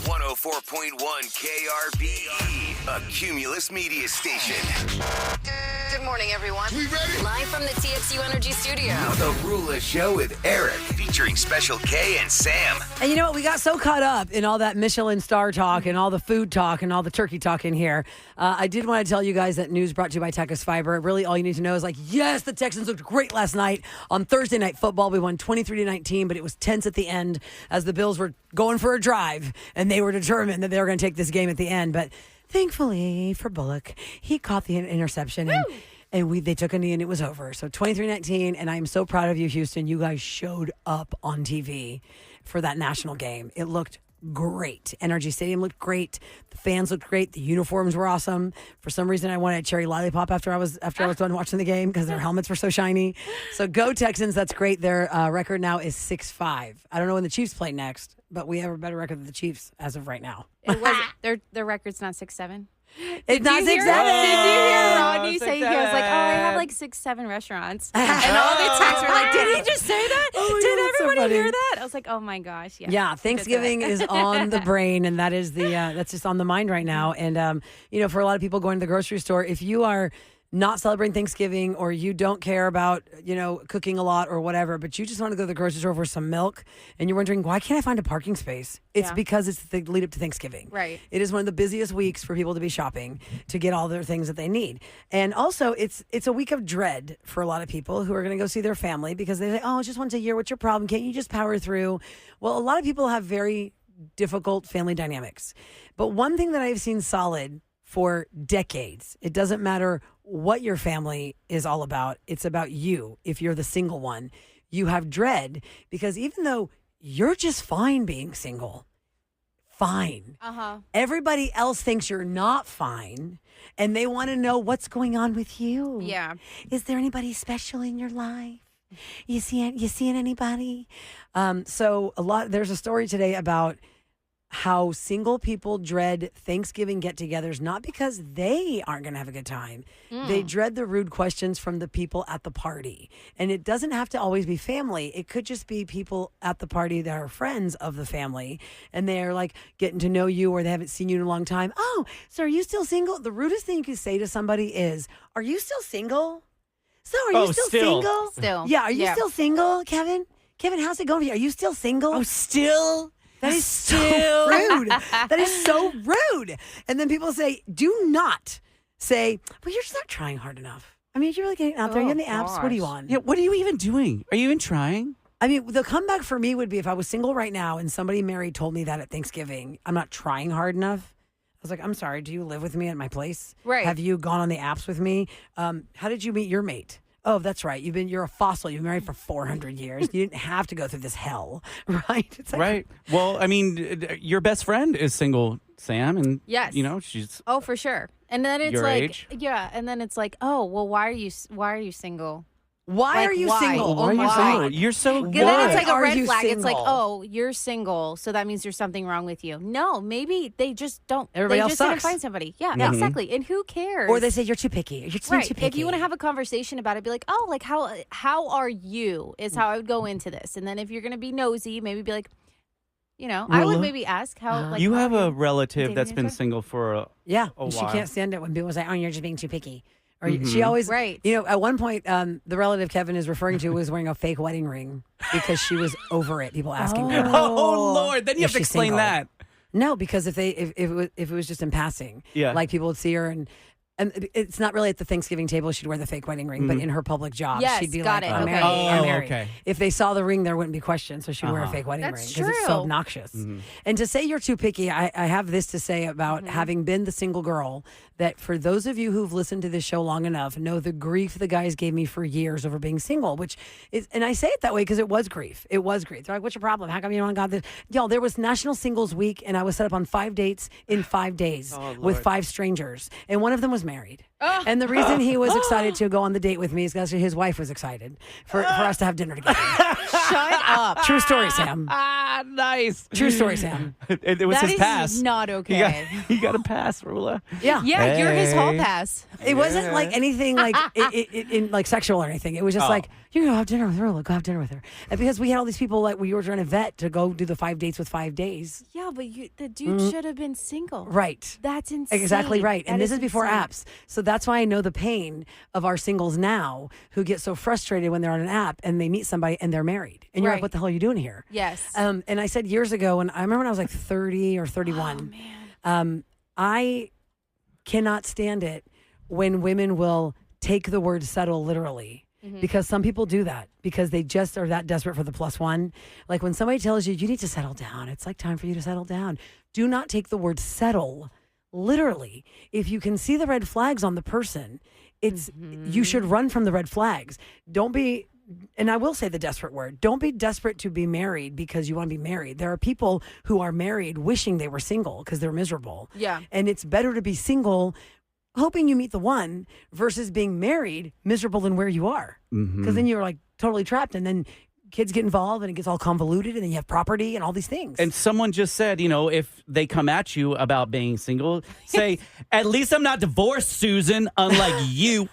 104.1 KRBE, a Cumulus media station. Good morning, everyone. We ready? Live from the TXU Energy Studio. The Roula Show with Eric, featuring Special K and Sam. And you know what? We got so caught up in all that Michelin star talk and all the food talk and all the turkey talk in here. I did want to tell you guys that news brought to you by Techus Fiber. Really, all you need to know is yes, the Texans looked great last night on Thursday Night Football. We won 23-19, but it was tense at the end as the Bills were going for a drive, and they were determined that they were going to take this game at the end. But thankfully for Bullock, he caught the interception, and they took a knee, and it was over. So 23-19, and I am so proud of you, Houston. You guys showed up on TV for that national game. It looked great. NRG Stadium looked great. The fans looked great. The uniforms were awesome. For some reason, I wanted a cherry lollipop after I was done watching the game because their helmets were so shiny. So go Texans. That's great. Their record now is 6-5. I don't know when the Chiefs play next, but we have a better record than the Chiefs as of right now. It was their record's not 6-7. It's not 6-7. Did you hear Rodney say he was like, I have 6-7 restaurants, and all the texts were like, did he just say that? Did everybody hear that? I was like, oh my gosh, yeah. Thanksgiving is on the brain, and that is that's just on the mind right now. And for a lot of people going to the grocery store, if you are not celebrating Thanksgiving or you don't care about, cooking a lot or whatever, but you just want to go to the grocery store for some milk and you're wondering, why can't I find a parking space? It's because it's the lead up to Thanksgiving. Right. It is one of the busiest weeks for people to be shopping to get all their things that they need. And also it's a week of dread for a lot of people who are going to go see their family because they say, oh, it's just once a year. What's your problem? Can't you just power through? Well, a lot of people have very difficult family dynamics. But one thing that I've seen solid for decades, it doesn't matter what your family is all about. It's about you. If you're the single one, you have dread because even though you're just fine being single, fine. Everybody else thinks you're not fine and they want to know what's going on with you. Yeah. Is there anybody special in your life? You seeing anybody? So there's a story today about how single people dread Thanksgiving get-togethers, not because they aren't going to have a good time. They dread the rude questions from the people at the party. And it doesn't have to always be family. It could just be people at the party that are friends of the family. And they're getting to know you or they haven't seen you in a long time. Oh, so are you still single? The rudest thing you can say to somebody is, are you still single? So are you still single? Still. Yeah, are you still single, Kevin? Kevin, how's it going for you? Are you still single? Oh, still? That is so rude. That is so rude. And then people say, do not say, well, you're just not trying hard enough. I mean, you're really getting out there. You're in the apps. What are you on? Yeah, what are you even doing? Are you even trying? I mean, the comeback for me would be if I was single right now and somebody married told me that at Thanksgiving, I'm not trying hard enough. I was like, I'm sorry. Do you live with me at my place? Right. Have you gone on the apps with me? How did you meet your mate? Oh, that's right. You're a fossil. You've been married for 400 years. You didn't have to go through this hell, right? It's Right. Well, I mean, your best friend is single, Sam, and Yes. She's Oh, for sure. And then it's your age. and then it's oh, well, why are you single? Why are you why? single? Why are you my single? God. You're so good. Then it's Why a are red you flag. It's single? oh, you're single, so that means there's something wrong with you. No, maybe they just don't. Everybody they else just didn't sucks. find somebody. Yeah, exactly. And who cares? Or they say you're too picky. You're too picky. If you want to have a conversation about it, be like, oh, how are you? Is how I would go into this. And then if you're gonna be nosy, maybe be like, I would maybe ask how. you have a dating relative that's been yourself? single for a Yeah, a she while. can't stand it when people say, "Oh, you're just being too picky." Or she always, Right. At one point, the relative Kevin is referring to was wearing a fake wedding ring because she was over it. People asking her. Oh Lord! Then you If have to she's explain single. that. No, because if it was just in passing, Yeah. people would see her and it's not really at the Thanksgiving table she'd wear the fake wedding ring, but in her public job, Yes, she'd be got like, it. I'm Okay. married, I'm Oh, married. okay. If they saw the ring, there wouldn't be questions, so she'd wear a fake wedding That's ring because it's so true. obnoxious. And to say you're too picky, I have this to say about having been the single girl, that for those of you who've listened to this show long enough, know the grief the guys gave me for years over being single, which is, and I say it that way because it was grief. It was grief. They're like, what's your problem? How come you don't got this? Yo, there was National Singles Week, and I was set up on 5 dates in 5 days with 5 strangers, and one of them was married. And the reason he was excited to go on the date with me is because his wife was excited for us to have dinner together. Shut up. True story, Sam. Nice. True story, Sam. It was That his is pass. not okay. He got a pass, Roula. Yeah. Yeah, you're his hall Hey. pass. It wasn't like anything like in like sexual or anything. It was just like, you're gonna have dinner with her. Go have dinner with her. And because we had all these people, like we were trying to vet to go do the 5 dates with 5 days. Yeah, but the dude should have been single. Right. That's insane. Exactly right. And That this is before insane. apps. So that's why I know the pain of our singles now who get so frustrated when they're on an app and they meet somebody and they're married. And you're like, Right. what the hell are you doing here? Yes. And I said years ago, and I remember when I was like 30 or 31, I cannot stand it when women will take the word settle literally. Because some people do that because they just are that desperate for the plus one. Like when somebody tells you, you need to settle down, it's like time for you to settle down. Do not take the word settle literally. If you can see the red flags on the person, it's you should run from the red flags. Don't be, and I will say the desperate word, don't be desperate to be married because you want to be married. There are people who are married wishing they were single because they're miserable. Yeah. And it's better to be single hoping you meet the one versus being married miserable in where you are. Because then you're like totally trapped and then kids get involved and it gets all convoluted and then you have property and all these things. And someone just said, if they come at you about being single, say, at least I'm not divorced, Susan, unlike you.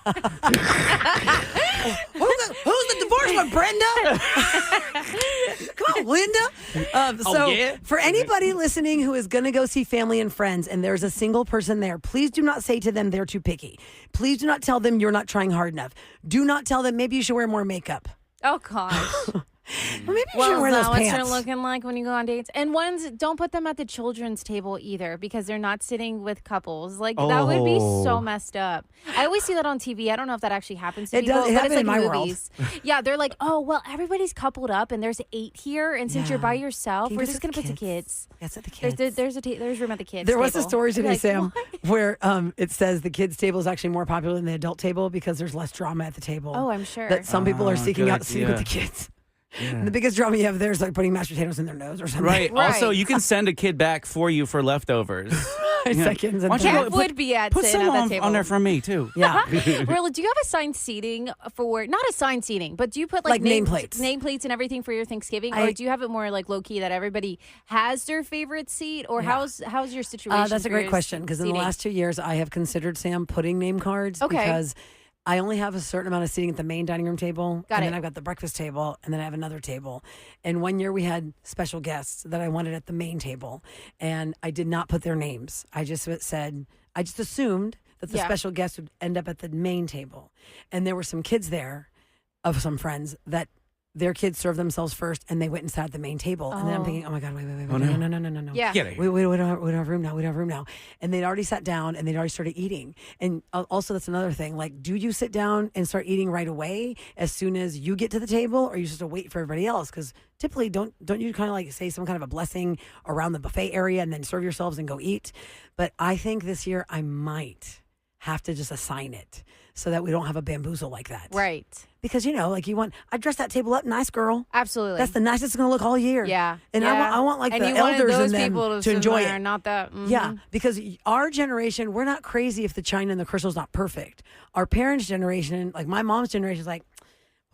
Who's the divorced one, Brenda? Come on, Linda. So for anybody listening who is going to go see family and friends and there's a single person there, please do not say to them they're too picky. Please do not tell them you're not trying hard enough. Do not tell them maybe you should wear more makeup. Oh, gosh. Or maybe you Well, should wear those what's pants. her looking like when you go on dates? And don't put them at the children's table either because they're not sitting with couples. Like that would be so messed up. I always see that on TV. I don't know if that actually happens to It people. does. It but happened it's like in my world. movies. Yeah, they're like, oh well, everybody's coupled up and there's 8 here, and since you're by yourself, Can you we're go just sit gonna with put the kids. Yes, at the kids. There's room at the kids. There was a table. story I'd be today, like, Sam, what? where it says the kids' table is actually more popular than the adult table because there's less drama at the table. Oh, I'm sure. That some people are seeking good out to sit with idea. the kids. And the biggest drama you have there is like putting mashed potatoes in their nose or something. Right. Right. Also, you can send a kid back for you for leftovers. Seconds and Why don't you things. go- That would be at Put sitting some at that on, table. on there for me, too. Yeah. Really, do you have assigned seating for not assigned seating, but do you put Like nameplates. nameplates and everything for your Thanksgiving, I- or do you have it more like low key that everybody has their favorite seat, or how's your situation? That's a for great your question because in the seating? last 2 years, I have considered, Sam, putting name cards Okay. because I only have a certain amount of seating at the main dining room table. Got and it. then I've got the breakfast table and then I have another table. And one year we had special guests that I wanted at the main table and I did not put their names. I just assumed that the Yeah. special guest would end up at the main table. And there were some kids there of some friends that their kids served themselves first and they went and sat at the main table. And then I'm thinking, oh my God, wait. Oh, no, no. no. Yeah. Get it. We don't have room now. We don't have room now. And they'd already sat down and they'd already started eating. And also, that's another thing. Like, do you sit down and start eating right away as soon as you get to the table, or you just have to wait for everybody else? Because typically, don't you kind of like say some kind of a blessing around the buffet area and then serve yourselves and go eat? But I think this year I might have to just assign it so that we don't have a bamboozle like that. Right. Because, I dress that table up nice, girl. Absolutely. That's the nicest it's going to look all year. Yeah. And yeah. I want like and the you wanted elders those in them people to sit enjoy there, it. not that. Yeah, because our generation, we're not crazy if the china and the crystal's not perfect. Our parents' generation, like my mom's generation, is like,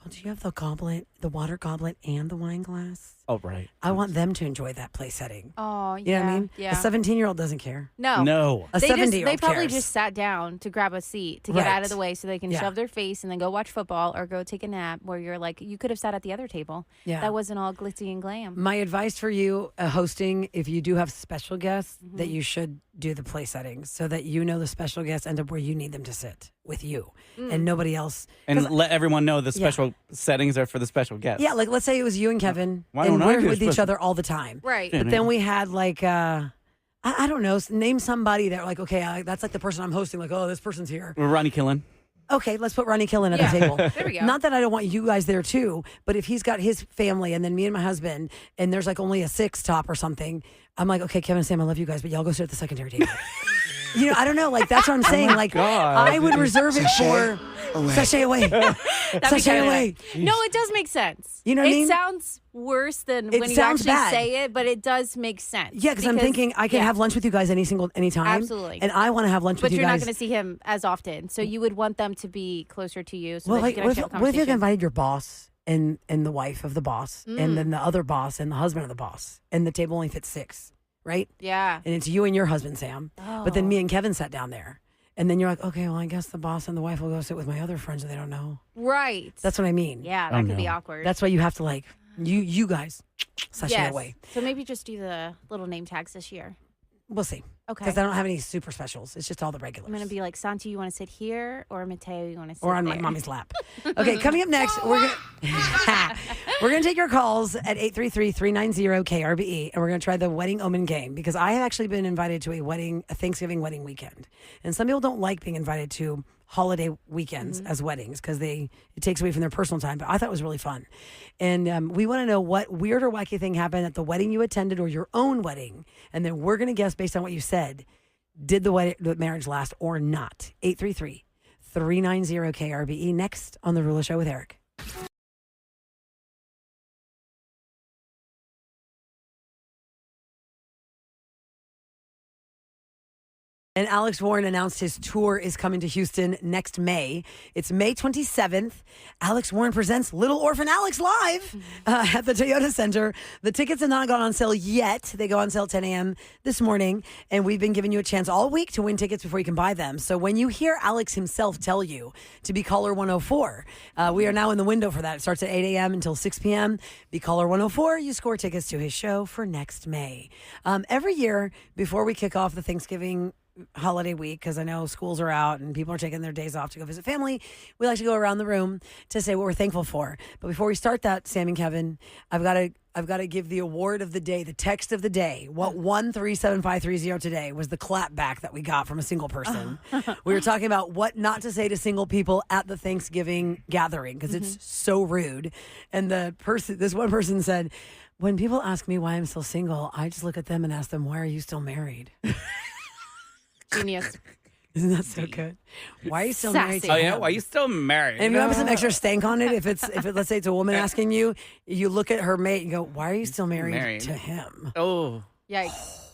well, do you have the goblet, the water goblet, and the wine glass? Oh, right. I want them to enjoy that place setting. Oh, yeah. You know what I mean? Yeah. A 17-year-old doesn't care. No. No. A They 70-year-old probably cares. just sat down to grab a seat to get out of Right. the way so they can Yeah. shove their face and then go watch football or go take a nap where you're like, you could have sat at the other table. Yeah. That wasn't all glitzy and glam. My advice for you, hosting, if you do have special guests, that you should do the play settings so that the special guests end up where you need them to sit with you and nobody else. And 'Cause- let everyone know the special settings are for the special guests. yeah, like let's say it was you and Kevin, Why and don't I we're do with each special- other all the time. Right. But then we had like, I don't know, name somebody that like, okay, that's like the person I'm hosting. Like, oh, this person's here. Ronnie Killen. Okay, let's put Ronnie Killen at Yeah. the table. There we go. Not that I don't want you guys there too, but if he's got his family and then me and my husband, and there's like only a 6 top or something, I'm like, okay, Kevin and Sam, I love you guys, but y'all go sit at the secondary table. I don't know. Like, that's what I'm saying. Like, God. I would reserve it for Sashay away. Sashay away. No, it does make sense. You know what I mean? It sounds worse than It when you sounds actually bad. say it, but it does make sense. Yeah, because I'm thinking I can have lunch with you guys anytime. Absolutely. And I want to have lunch with But you you're guys. not going to see him as often, so you would want them to be closer to you. So Well, that like, you can actually have a what if you conversation. invited your boss and the wife of the boss, and then the other boss and the husband of the boss, and the table only fits 6, right? Yeah. And it's you and your husband, Sam. But then me and Kevin sat down there. And then you're like, okay, well, I guess the boss and the wife will go sit with my other friends that they don't know. Right. That's what I mean. Yeah, that could be awkward. That's why you have to like, you guys, sashay away. So maybe just do the little name tags this year. We'll see. Okay. Because I don't have any super specials. It's just all the regulars. I'm going to be like, Santi, you want to sit here? Or Mateo, you want to sit or on there? my mommy's lap. Okay, coming up next, we're gonna take your calls at 833-390-KRBE, and we're gonna try the wedding omen game because I have actually been invited to a Thanksgiving wedding weekend, and some people don't like being invited to holiday weekends as weddings because it takes away from their personal time. But I thought it was really fun, and we want to know what weird or wacky thing happened at the wedding you attended or your own wedding, and then we're gonna guess based on what you said. Did the marriage last or not? 833-390-KRBE. Next on The Roula Show with Eric. And Alex Warren announced his tour is coming to Houston next May. It's May 27th. Alex Warren presents Little Orphan Alex live at the Toyota Center. The tickets have not gone on sale yet. They go on sale 10 a.m. this morning. And we've been giving you a chance all week to win tickets before you can buy them. So when you hear Alex himself tell you to be caller 104, we are now in the window for that. It starts at 8 a.m. until 6 p.m. Be caller 104. You score tickets to his show for next May. Every year before we kick off the Thanksgiving holiday week, because I know schools are out and people are taking their days off to go visit family, we like to go around the room to say what we're thankful for. But before we start that, Sam and Kevin, I've got to give the award of the day, the text of the day. What 137530 today was the clap back that we got from a single person. We were talking about what not to say to single people at the Thanksgiving gathering because it's so rude. And this one person said, when people ask me why I'm still single, I just look at them and ask them, why are you still married? Genius. Isn't that so good? Why are you still married to Oh yeah, him? why are you still married? And if you have some extra stank on it, let's say it's a woman asking you, you look at her mate and go, why are you still married to him? Oh, Yikes.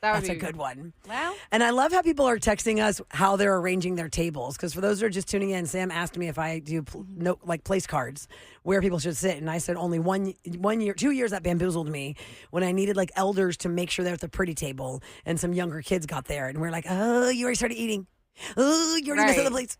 That would That's a be good one. Well, And I love how people are texting us how they're arranging their tables. Because for those who are just tuning in, Sam asked me if I do place cards where people should sit. And I said only 1 year, 2 years that bamboozled me when I needed like elders to make sure they're at the pretty table. And some younger kids got there. And we're like, oh, you already started eating. Oh, you already missed the plates.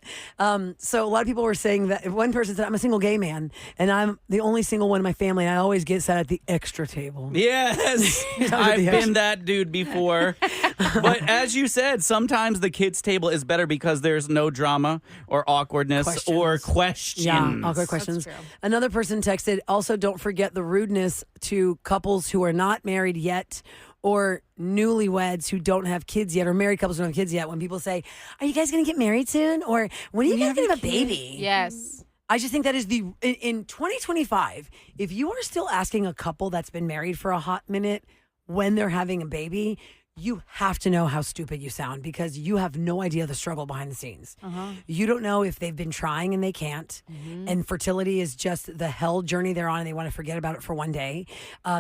So a lot of people were saying that. One person said, I'm a single gay man, and I'm the only single one in my family, and I always get sat at the extra table. yes. I've been that dude before. But as you said, sometimes the kids' table is better because there's no drama or awkwardness or questions. Yeah, awkward questions. That's true. Another person texted, also don't forget the rudeness to couples who are not married yet or newlyweds who don't have kids yet or married couples who don't have kids yet when people say, are you guys going to get married soon? Or when are you guys going to have a baby? yes. I just think that is in 2025, if you are still asking a couple that's been married for a hot minute when they're having a baby, you have to know how stupid you sound because you have no idea the struggle behind the scenes. You don't know if they've been trying and they can't, and fertility is just the hell journey they're on and they want to forget about it for one day.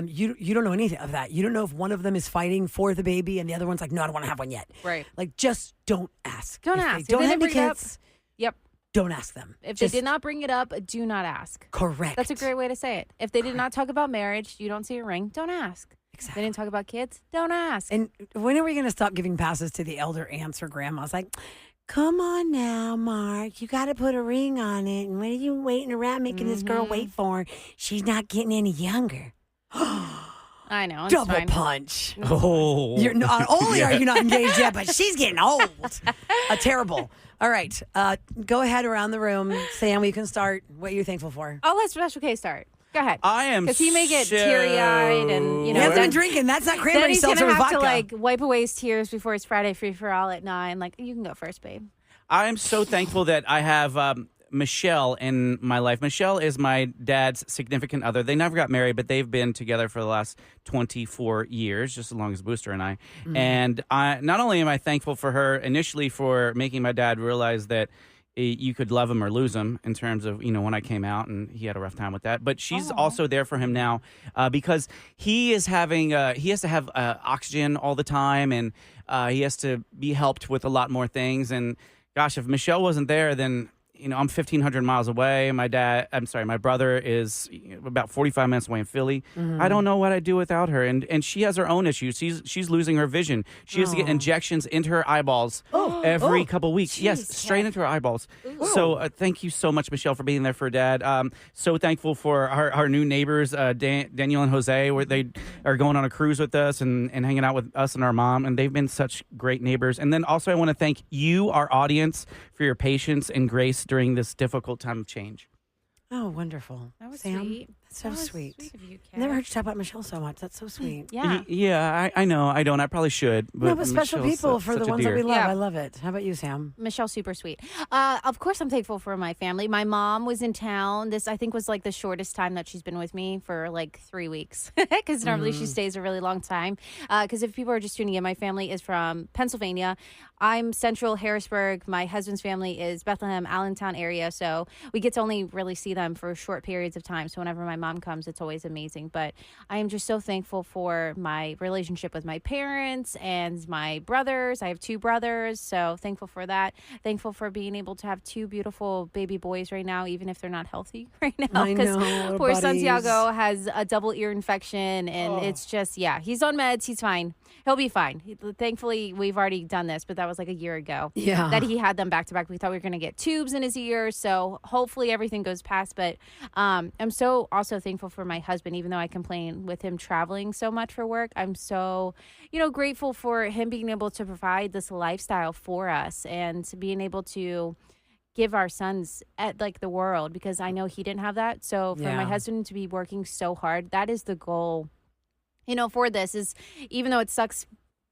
You don't know anything of that. You don't know if one of them is fighting for the baby and the other one's like, no, I don't want to have one yet. Right. Like, just don't ask. Don't If ask. They don't If they have any didn't bring it up- kids. Yep. Don't ask them. If Just- they did not bring it up, do not ask. Correct. That's a great way to say it. If they did not talk about marriage, you don't see a ring, don't ask. Exactly. They didn't talk about kids, don't ask. And when are we going to stop giving passes to the elder aunts or grandmas? Like, come on now, Mark. You got to put a ring on it. And what are you waiting around making this girl wait for? She's not getting any younger. I know. It's Double fine. punch. Oh. You're not only are you not engaged yet, but she's getting old. Terrible. All right. Go ahead around the room. Sam, you can start. What are you thankful for? I'll let Special K start. Go ahead. I am Because he may get teary-eyed and, He you know. hasn't then- been drinking. That's not Then cranberry he's seltzer going with to have vodka. to, like, wipe away his tears before it's Friday free-for-all at 9. Like, you can go first, babe. I'm so thankful that I have Michelle in my life. Michelle is my dad's significant other. They never got married, but they've been together for the last 24 years, just as long as Booster and I. And not only am I thankful for her initially for making my dad realize that you could love him or lose him in terms of, when I came out, and he had a rough time with that. But she's also there for him now because he is having, he has to have oxygen all the time, and he has to be helped with a lot more things. And gosh, if Michelle wasn't there, then I'm 1,500 miles away. My brother is about 45 minutes away in Philly. I don't know what I'd do without her. And she has her own issues. She's losing her vision. She has to get injections into her eyeballs every couple weeks. Geez, yes, straight into her eyeballs. Ooh. So thank you so much, Michelle, for being there for Dad. So thankful for our new neighbors, Daniel and Jose, where they are going on a cruise with us and hanging out with us and our mom. And they've been such great neighbors. And then also I want to thank you, our audience, for your patience and grace during this difficult time of change. Oh, wonderful. That was Sam, sweet. that's so sweet. Sweet of you, Kat. Never heard you talk about Michelle so much. That's so sweet. Yeah. Yeah, I know. I don't. I probably should. No, but special Michelle's people for such the a ones that dear. we love. Yeah. I love it. How about you, Sam? Michelle, super sweet. Of course, I'm thankful for my family. My mom was in town. This, I think, was like the shortest time that she's been with me for like 3 weeks. Because normally she stays a really long time. Because if people are just tuning in, my family is from Pennsylvania. I'm Central Harrisburg. My husband's family is Bethlehem, Allentown area. So we get to only really see them for short periods of time. So whenever my mom comes, it's always amazing. But I am just so thankful for my relationship with my parents and my brothers. I have 2 brothers. So thankful for that. Thankful for being able to have 2 beautiful baby boys right now, even if they're not healthy right now. I Because know, poor buddies. Santiago has a double ear infection. And it's just, he's on meds. He's fine. He'll be fine. Thankfully, we've already done this, but that was like a year ago that he had them back to back. We thought we were going to get tubes in his ears. So hopefully everything goes past. But I'm so also thankful for my husband, even though I complain with him traveling so much for work. I'm so, grateful for him being able to provide this lifestyle for us and being able to give our sons at like the world, because I know he didn't have that. So for my husband to be working so hard, that is the goal. For this is, even though it sucks,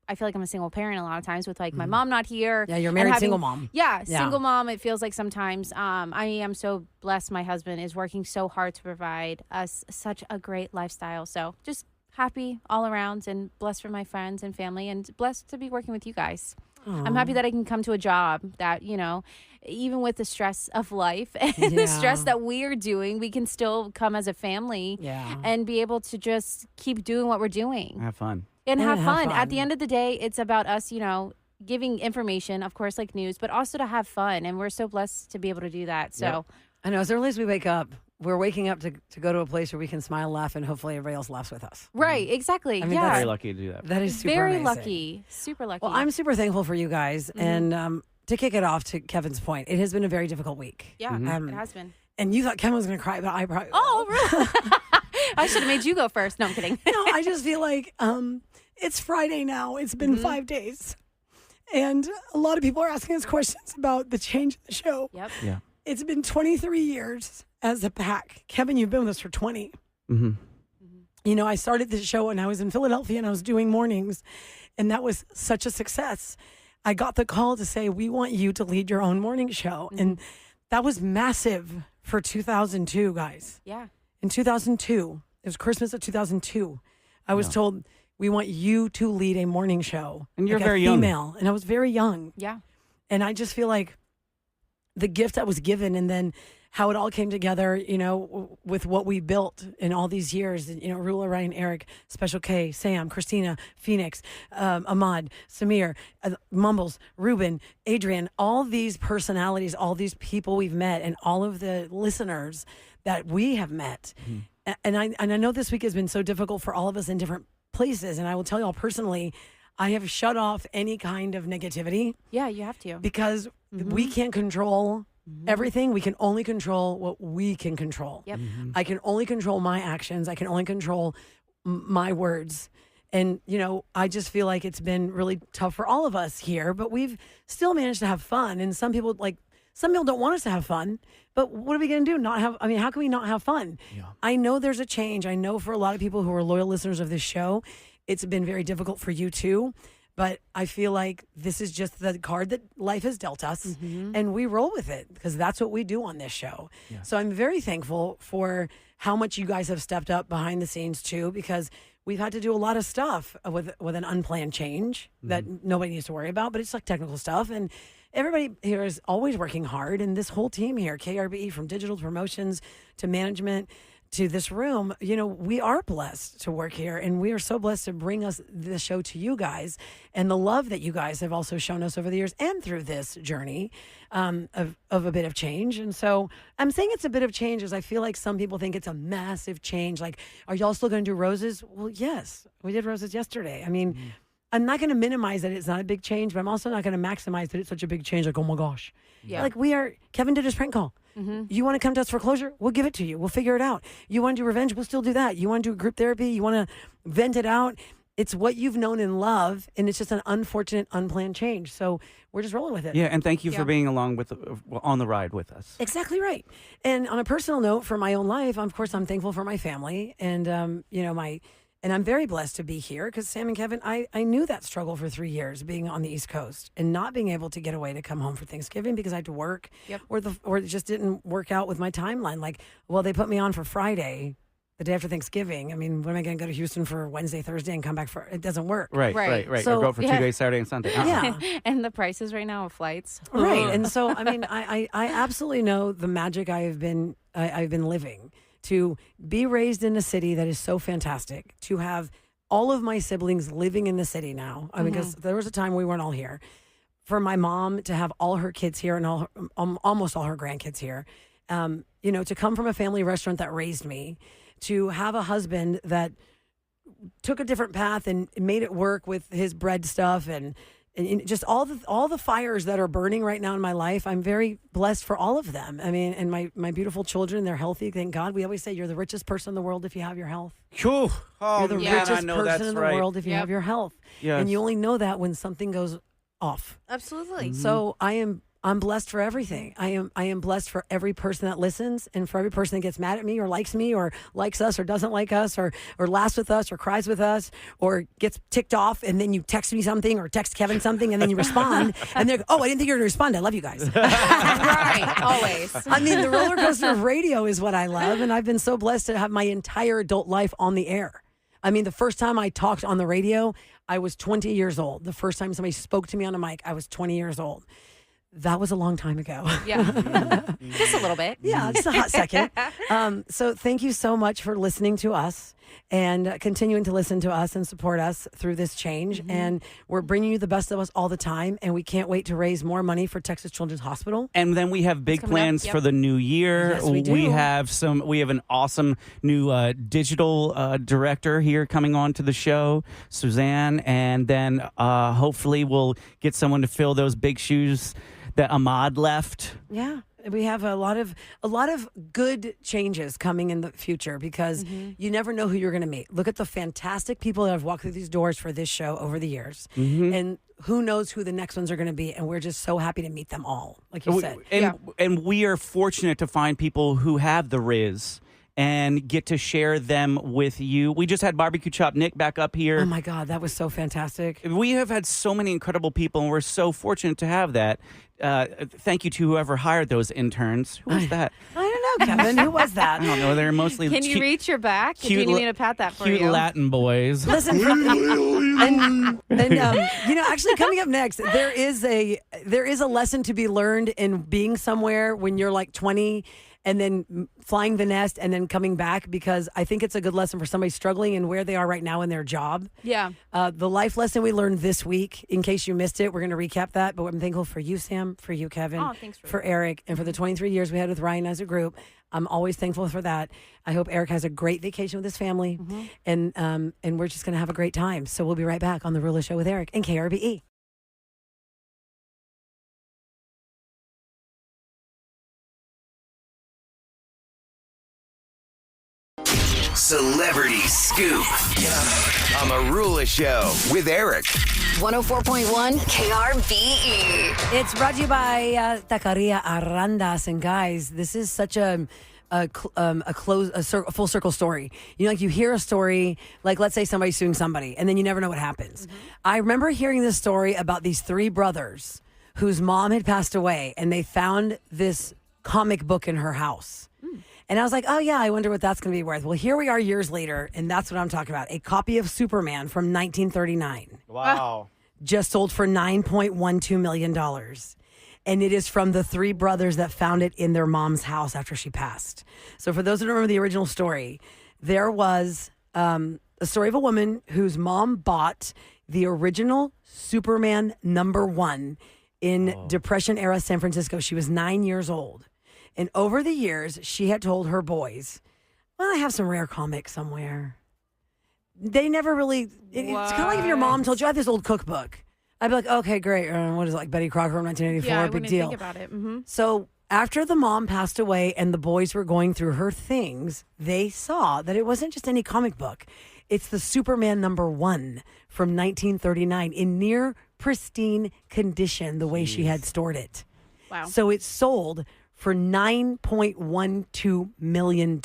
I feel like I'm a single parent a lot of times with like my mom not here. Yeah, you're married single mom. Yeah, single mom. It feels like sometimes I am so blessed. My husband is working so hard to provide us such a great lifestyle. So just happy all around and blessed for my friends and family and blessed to be working with you guys. I'm happy that I can come to a job that, even with the stress of life and the stress that we're doing, we can still come as a family and be able to just keep doing what we're doing. Have fun. And have fun. At the end of the day, it's about us, giving information, of course, like news, but also to have fun. And we're so blessed to be able to do that. So I know, as early as we wake up, we're waking up to go to a place where we can smile, laugh, and hopefully everybody else laughs with us. Right, exactly. I mean, yeah. Very lucky to do that. That is super Very amazing. lucky. Super lucky. Well, I'm super thankful for you guys. And to kick it off, to Kevin's point, it has been a very difficult week. Yeah, it has been. And you thought Kevin was going to cry, but I probably... Oh, really? I should have made you go first. No, I'm kidding. No, I just feel like it's Friday now. It's been 5 days. And a lot of people are asking us questions about the change in the show. Yep. Yeah. It's been 23 years as a pack. Kevin, you've been with us for 20. Mm-hmm. I started this show when I was in Philadelphia and I was doing mornings, and that was such a success. I got the call to say, we want you to lead your own morning show. And that was massive for 2002, guys. Yeah. In 2002, it was Christmas of 2002. I was told, we want you to lead a morning show. And you're like very a young. female. And I was very young. Yeah. And I just feel like the gift that was given and then how it all came together, with what we built in all these years. Roula, Ryan, Eric, Special K, Sam, Christina, Phoenix, Ahmad, Samir, Mumbles, Ruben, Adrian, all these personalities, all these people we've met, and all of the listeners that we have met. And I know this week has been so difficult for all of us in different places. And I will tell you all personally, I have shut off any kind of negativity. Yeah, you have to. Because we can't control everything. We can only control what we can control. Yep. I can only control my actions. I can only control my words. And, I just feel like it's been really tough for all of us here, but we've still managed to have fun. And some people don't want us to have fun, but what are we going to do? How can we not have fun? Yeah. I know there's a change. I know for a lot of people who are loyal listeners of this show, it's been very difficult for you too. But I feel like this is just the card that life has dealt us, and we roll with it because that's what we do on this show. Yeah. So I'm very thankful for how much you guys have stepped up behind the scenes too, because we've had to do a lot of stuff with an unplanned change that nobody needs to worry about, but it's like technical stuff. And everybody here is always working hard. And this whole team here, KRBE, from digital promotions to management to this room, we are blessed to work here, and we are so blessed to bring us this show to you guys, and the love that you guys have also shown us over the years and through this journey of a bit of change. And so I'm saying it's a bit of change as I feel like some people think it's a massive change. Like, are y'all still going to do roses? Well, yes, we did roses yesterday. I mean, I'm not going to minimize that it's not a big change, but I'm also not going to maximize that it's such a big change. Like, oh my gosh. Yeah. Like Kevin did his prank call. You want to come to us for closure? We'll give it to you. We'll figure it out. You want to do revenge? We'll still do that. You want to do group therapy? You want to vent it out? It's what you've known and love, and it's just an unfortunate, unplanned change. So we're just rolling with it. Yeah, and thank you for being along on the ride with us. Exactly right. And on a personal note, for my own life, of course, I'm thankful for my family, and and I'm very blessed to be here because Sam and Kevin, I knew that struggle for 3 years being on the East Coast and not being able to get away to come home for Thanksgiving because I had to work or it just didn't work out with my timeline. Like, well, they put me on for Friday, the day after Thanksgiving. I mean, when am I going to go to Houston for Wednesday, Thursday and come back for it? Doesn't work. Right. So, or go for 2 days, Saturday and Sunday. Yeah. And the prices right now of flights. Right. And so, I mean, I absolutely know the magic I've been living. To be raised in a city that is so fantastic, to have all of my siblings living in the city now. I mean, because there was a time we weren't all here. For my mom to have all her kids here and almost all her grandkids here, to come from a family restaurant that raised me, to have a husband that took a different path and made it work with his bread stuff and just all the fires that are burning right now in my life. I'm very blessed for all of them. I mean, and my beautiful children, they're healthy. Thank God. We always say you're the richest person in the world if you have your health. Cool. Oh, you're the richest person in the world if you have your health. Yes. And you only know that when something goes off. Absolutely. So I'm blessed for everything. I am blessed for every person that listens and for every person that gets mad at me or likes us or doesn't like us or laughs with us or cries with us or gets ticked off and then you text me something or text Kevin something and then you respond and they're, oh, I didn't think you were going to respond. I love you guys. Right. Always. I mean, the roller coaster of radio is what I love, and I've been so blessed to have my entire adult life on the air. I mean, the first time I talked on the radio, I was 20 years old. The first time somebody spoke to me on a mic, I was 20 years old. That was a long time ago. Yeah. Just a little bit. Yeah, just a hot second. So thank you so much for listening to us and continuing to listen to us and support us through this change. And we're bringing you the best of us all the time. And we can't wait to raise more money for Texas Children's Hospital. And then we have big plans for the new year. Yes, we do. We have an awesome new digital director here coming on to the show, Suzanne. And then hopefully we'll get someone to fill those big shoes that Ahmad left. Yeah. We have a lot of good changes coming in the future because you never know who you're going to meet. Look at the fantastic people that have walked through these doors for this show over the years. And who knows who the next ones are going to be. And we're just so happy to meet them all, like you said. And we are fortunate to find people who have the Riz and get to share them with you. We just had Barbecue Chop Nick back up here. Oh, my God. That was so fantastic. We have had so many incredible people, and we're so fortunate to have that. Thank you to whoever hired those interns. Who was that? I don't know, Kevin. Who was that? I don't know. They're mostly Can you reach your back? Do you need me to pat that for cute you? Latin boys. Listen, actually coming up next, there is a lesson to be learned in being somewhere when you're like 20 and then flying the nest and then coming back, because I think it's a good lesson for somebody struggling and where they are right now in their job. Yeah. The life lesson we learned this week, in case you missed it, we're going to recap that. But I'm thankful for you, Sam, for you, Kevin, for Eric, and for the 23 years we had with Ryan as a group. I'm always thankful for that. I hope Eric has a great vacation with his family, and we're just going to have a great time. So we'll be right back on The Roula Show with Eric and KRBE. Celebrity Scoop on The Roula Show with Eric. 104.1 KRBE. It's brought to you by Taqueria Arandas. And guys, this is such a full circle story. You know, like you hear a story, like let's say somebody's suing somebody, and then you never know what happens. I remember hearing this story about these three brothers whose mom had passed away, and they found this comic book in her house. And I was like, oh, yeah, I wonder what that's going to be worth. Well, here we are years later, and that's what I'm talking about. A copy of Superman from 1939. Wow. Just sold for $9.12 million. And it is from the three brothers that found it in their mom's house after she passed. So for those who don't remember the original story, there was a story of a woman whose mom bought the original Superman #1 in Depression-era San Francisco. She was 9 years old. And over the years, she had told her boys, well, I have some rare comics somewhere. They never really, it's kind of like if your mom told you, I have this old cookbook. I'd be like, okay, great. What is it, like Betty Crocker in 1984? Yeah, I Big wouldn't deal. think about it. Mm-hmm. So after the mom passed away and the boys were going through her things, they saw that it wasn't just any comic book. It's the Superman #1 from 1939 in near pristine condition, the way she had stored it. Wow. So it sold for $9.12 million.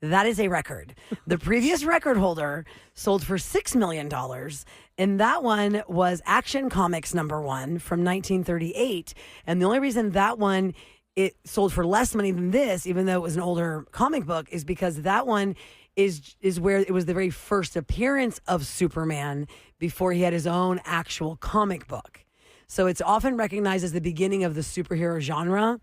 That is a record. The previous record holder sold for $6 million, and that one was Action Comics #1 from 1938. And the only reason that one it sold for less money than this, even though it was an older comic book, is because that one is where it was the very first appearance of Superman before he had his own actual comic book. So it's often recognized as the beginning of the superhero genre.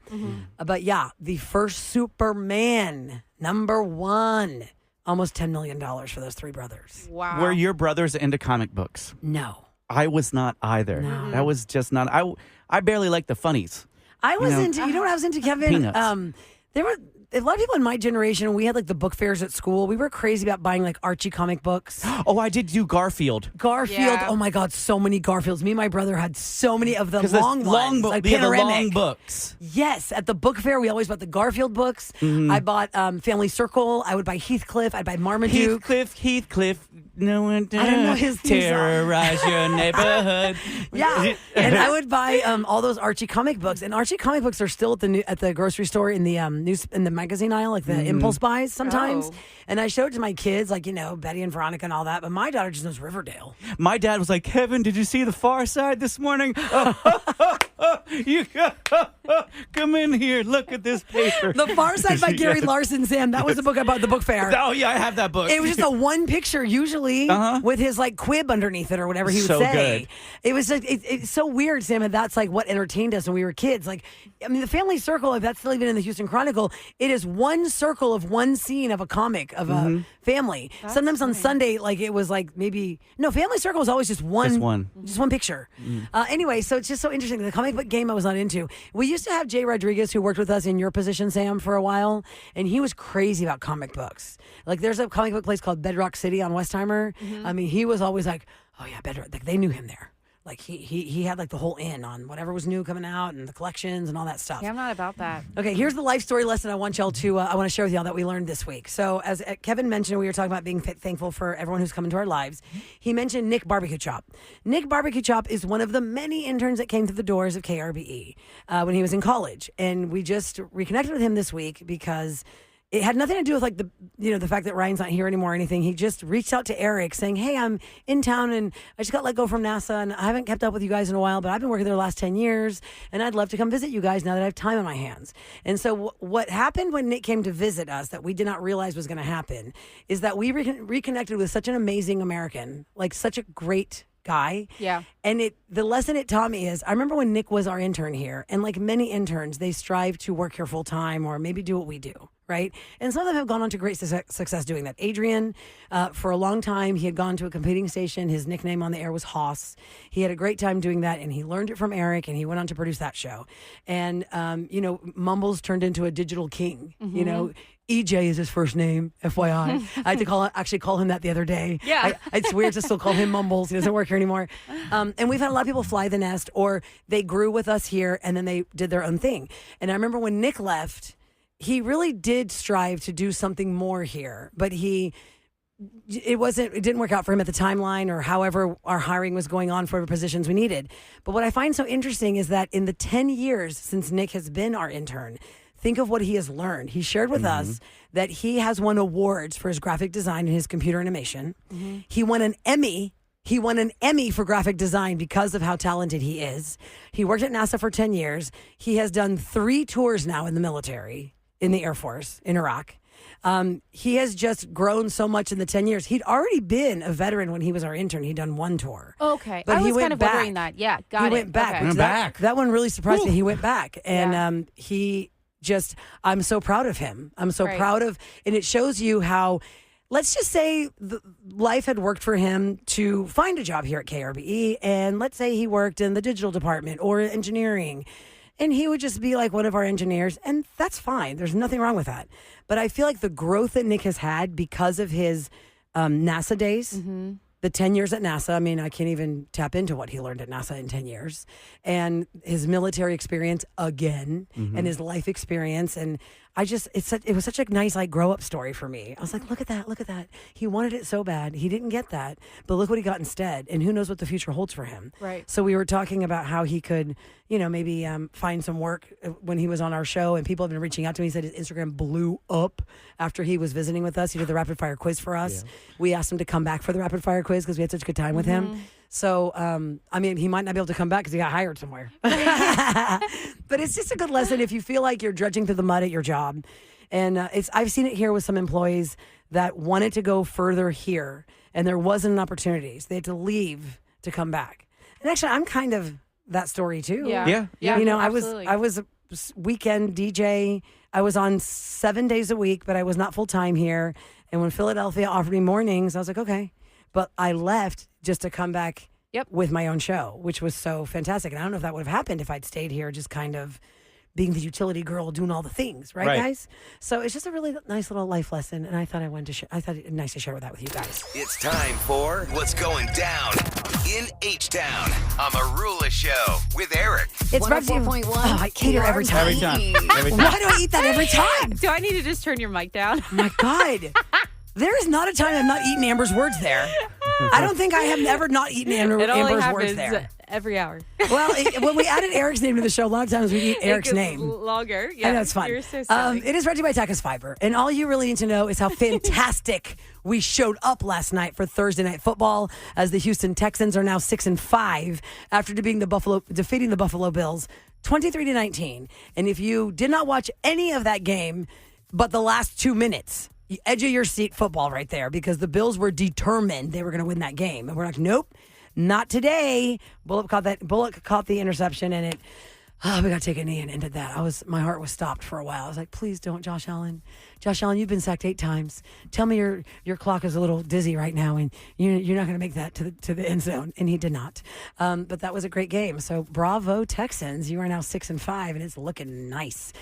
But yeah, the first Superman #1, almost $10 million for those three brothers. Wow. Were your brothers into comic books? No. I was not either. No. That was just not. I barely liked the funnies. I was into, you know what I was into, Kevin? Peanuts. There were a lot of people in my generation, we had like the book fairs at school. We were crazy about buying like Archie comic books. Oh, I did do Garfield. Oh my God, so many Garfields. Me and my brother had so many of the 'Cause long the ones, like the panoramic. long books. Yes, at the book fair, we always bought the Garfield books. I bought Family Circle. I would buy Heathcliff. I'd buy Marmaduke. Heathcliff. No one I don't know his theme song. terrorize your neighborhood. Yeah, and I would buy all those Archie comic books, and Archie comic books are still at the grocery store in the in the magazine aisle, like the impulse buys sometimes. Oh. And I showed it to my kids, like Betty and Veronica and all that. But my daughter just knows Riverdale. My dad was like, Kevin, did you see The Far Side this morning? You come in here, look at this paper. The Far Side by Gary Larson, Sam. That was the book I bought at the book fair. Oh yeah, I have that book. It was just a one picture, usually with his like quib underneath it or whatever he would So say. good. It was like it's so weird, Sam, and that's like what entertained us when we were kids. Like, I mean, the Family Circle, if that's still even in the Houston Chronicle, it is one circle of one scene of a comic of a family. Sometimes on Sunday, like it was like Family Circle was always just one picture. Anyway, so it's just so interesting. The comic book game I was not into. We used to have Jay Rodriguez, who worked with us in your position, Sam, for a while, and he was crazy about comic books. Like, there's a comic book place called Bedrock City on Westheimer. I mean, he was always like, oh yeah, Bedrock. Like, they knew him there. Like, he had like the whole in on whatever was new coming out and the collections and all that stuff. Yeah, I'm not about that. Okay, here's the life story lesson I want y'all to I want to share with y'all that we learned this week. So as Kevin mentioned, we were talking about being thankful for everyone who's come into our lives. He mentioned Nick Barbecue Chop. Nick Barbecue Chop is one of the many interns that came through the doors of KRBE when he was in college, and we just reconnected with him this week because it had nothing to do with like the fact that Ryan's not here anymore or anything. He just reached out to Eric saying, hey, I'm in town and I just got let go from NASA and I haven't kept up with you guys in a while, but I've been working there the last 10 years and I'd love to come visit you guys now that I have time on my hands. And so what happened when Nick came to visit us that we did not realize was going to happen is that we reconnected with such an amazing American, like such a great guy. Yeah. And the lesson it taught me is, I remember when Nick was our intern here, and like many interns, they strive to work here full time or maybe do what we do, right? And some of them have gone on to great success doing that. Adrian, for a long time, he had gone to a competing station. His nickname on the air was Hoss. He had a great time doing that, and he learned it from Eric, and he went on to produce that show. And, Mumbles turned into a digital king, EJ is his first name, FYI. I had to actually call him that the other day. Yeah. It's weird to still call him Mumbles. He doesn't work here anymore. And we've had a lot of people fly the nest, or they grew with us here and then they did their own thing. And I remember when Nick left, he really did strive to do something more here, but it didn't work out for him at the timeline or however our hiring was going on for the positions we needed. But what I find so interesting is that in the 10 years since Nick has been our intern, think of what he has learned. He shared with us that he has won awards for his graphic design and his computer animation. He won an Emmy. He won an Emmy for graphic design because of how talented he is. He worked at NASA for 10 years. He has done 3 tours now in the military. in the Air Force in Iraq. He has just grown so much in the 10 years. He'd already been a veteran when he was our intern. He'd done one tour. Okay. But I he was went kind of back. wondering that. Yeah, got it. He went back. Okay. which that one really surprised me. He went back. And Yeah. he just, I'm so proud of him. I'm so Right. proud of, and it shows you how, let's just say life had worked for him to find a job here at KRBE. And let's say he worked in the digital department or engineering. And he would just be like one of our engineers. And that's fine. There's nothing wrong with that. But I feel like the growth that Nick has had because of his NASA days, the 10 years at NASA. I mean, I can't even tap into what he learned at NASA in 10 years. And his military experience again, and his life experience. And I just, it was such a nice, like, grow up story for me. I was like, look at that, look at that. He wanted it so bad. He didn't get that. But look what he got instead. And who knows what the future holds for him. Right. So we were talking about how he could, maybe find some work when he was on our show. And people have been reaching out to me. He said his Instagram blew up after he was visiting with us. He did the rapid fire quiz for us. Yeah. We asked him to come back for the rapid fire quiz because we had such a good time with him. So, I mean, he might not be able to come back because he got hired somewhere. But it's just a good lesson if you feel like you're drudging through the mud at your job. And I've seen it here with some employees that wanted to go further here, and there wasn't an opportunity. So they had to leave to come back. And actually, I'm kind of that story too. Yeah. I was a weekend DJ. I was on 7 days a week, but I was not full time here. And when Philadelphia offered me mornings, I was like, okay. But I left just to come back with my own show, which was so fantastic. And I don't know if that would have happened if I'd stayed here just kind of being the utility girl, doing all the things, right, guys? So it's just a really nice little life lesson, and I thought I thought it nice to share that with you guys. It's time for What's Going Down in H-Town on the Roula Show with Eric. It's brought to you. 104.1 Oh, I eat it every time. Every time. Why do I eat that every time? Do I need to just turn your mic down? Oh my God. There is not a time I've not eaten Amber's words there. I don't think I have ever not eaten Amber's words there. Every hour. Well, when we added Eric's name to the show, a lot of times we eat Eric's name. Longer. Yeah. I know, it's fun. You're so silly. It is brought to you by Tacos Fiber. And all you really need to know is how fantastic we showed up last night for Thursday Night Football as the Houston Texans are now 6-5 after defeating the Buffalo Bills 23-19. And if you did not watch any of that game but the last 2 minutes, you edge of your seat football right there because the Bills were determined they were going to win that game. And we're like, nope. Not today. Bullock caught the interception, and we got to take a knee and ended that. My heart was stopped for a while. I was like, please don't, Josh Allen. Josh Allen, you've been sacked 8 times. Tell me your clock is a little dizzy right now, and you're not going to make that to the end zone. And he did not. But that was a great game. So bravo, Texans. You are now 6-5, and it's looking nice.